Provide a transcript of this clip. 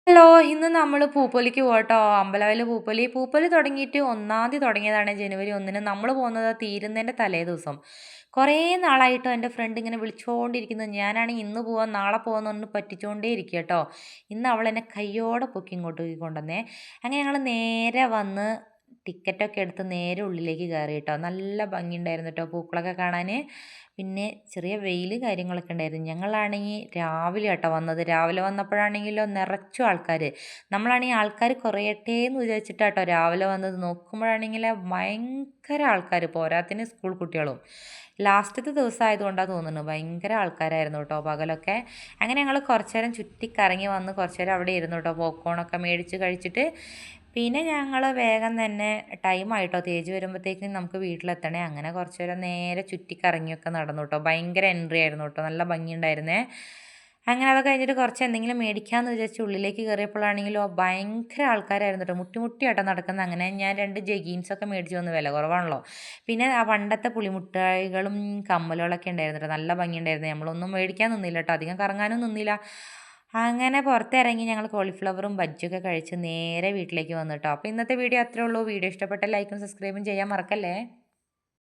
Hello! ഇന്ന് നമ്മള് പൂപ്പൊലിക്ക് പോവാട്ടോ. അമ്പലവയല് പൂപ്പൊലി. പൂപ്പൊലി തുടങ്ങിയിട്ട് 1-ാം തീയതി തുടങ്ങിയതാണ് ജനുവരി 1-ന്. നമ്മള് പോകുന്നത് തീരുന്നതിന്റെ തലേദിവസം. കുറേ നാളായിട്ടോ എൻ്റെ ഫ്രണ്ട് ഇങ്ങനെ വിളിച്ചോണ്ടിരിക്കുന്നു. ഞാനാണെങ്കി ഇന്ന് പോവാം, നാളെ പോവാന്ന് പറഞ്ഞ് പറ്റിച്ചോണ്ടേ ഇരിക്കാട്ടോ. ഇന്ന് അവളെന്നെ കയ്യോടെ പൊക്കി ഇങ്ങോട്ട് കൊണ്ടുവന്നേ. അങ്ങനെ ഞങ്ങള് നേരെ വന്ന് ടിക്കറ്റൊക്കെ എടുത്ത് നേരെ ഉള്ളിലേക്ക് കയറിട്ടോ. നല്ല ഭംഗിയുണ്ടായിരുന്നു ട്ടോ പൂക്കളൊക്കെ കാണാന്. പിന്നെ ചെറിയ വെയില് കാര്യങ്ങളൊക്കെ ഉണ്ടായിരുന്നു. ഞങ്ങളാണെങ്കി രാവിലെ ആട്ടോ വന്നത്. രാവിലെ വന്നപ്പോഴാണെങ്കിലോ നിറച്ചും ആൾക്കാര്. നമ്മളാണെങ്കി ആൾക്കാര് കുറയട്ടേന്ന് വിചാരിച്ചിട്ടാട്ടോ രാവിലെ വന്നത്. നോക്കുമ്പോഴാണെങ്കില് ഭയങ്കര ആൾക്കാര്. പോരാത്തതിന് സ്കൂൾ കുട്ടികളും. ലാസ്റ്റത്തെ ദിവസമായതുകൊണ്ടാ തോന്നുന്നു. ഭയങ്കര ആൾക്കാരായിരുന്നു ട്ടോ പകലൊക്കെ. അങ്ങനെ ഞങ്ങള് കുറച്ചേരം ചുറ്റിക്കറങ്ങി വന്ന് കുറച്ചേരം അവിടെ ഇരുന്നു ട്ടോ. പോപ്കോണൊക്കെ മേടിച്ച് കഴിച്ചിട്ട് പിന്നെ ഞങ്ങള് വേഗം തന്നെ ടൈമായിട്ടോ തേജ് വരുമ്പോഴത്തേക്കും നമുക്ക് വീട്ടിലെത്തണേ. അങ്ങനെ കുറച്ച് നേരം നേരെ ചുറ്റിക്കറങ്ങിയൊക്കെ നടന്നു ട്ടോ. ഭയങ്കര എൻട്രി ആയിരുന്നു ട്ടോ. നല്ല ഭംഗിയുണ്ടായിരുന്നേ. അങ്ങനെ അത് കഴിഞ്ഞിട്ട് കുറച്ച് എന്തെങ്കിലും മേടിക്കാമെന്ന് വിചാരിച്ച് ഉള്ളിലേക്ക് കയറിയപ്പോഴാണെങ്കിലോ ഭയങ്കര ആൾക്കാരായിരുന്നു ട്ടോ. മുട്ടി മുട്ടിയാട്ടോ നടക്കുന്നത്. അങ്ങനെ ഞാൻ 2 ജഗീൻസൊക്കെ മേടിച്ച് വന്നു. വില കുറവാണല്ലോ. പിന്നെ ആ പണ്ടത്തെ പുളിമുട്ടായികളും കമ്മലുകളൊക്കെ ഉണ്ടായിരുന്നു ട്ടോ. നല്ല ഭംഗിയുണ്ടായിരുന്നു. നമ്മളൊന്നും മേടിക്കാൻ നിന്നില്ല ട്ടോ. അധികം കറങ്ങാനും നിന്നില്ല. അങ്ങനെ പുറത്തിറങ്ങി ഞങ്ങൾ കോളിഫ്ലവറും ബജ്ജിയൊക്കെ കഴിച്ച് നേരെ വീട്ടിലേക്ക് വന്നു ട്ടോ. അപ്പോൾ ഇന്നത്തെ വീഡിയോ അത്രേ ഉള്ളൂ. വീഡിയോ ഇഷ്ടപ്പെട്ട ലൈക്കും സബ്സ്ക്രൈബും ചെയ്യാൻ മറക്കല്ലേ.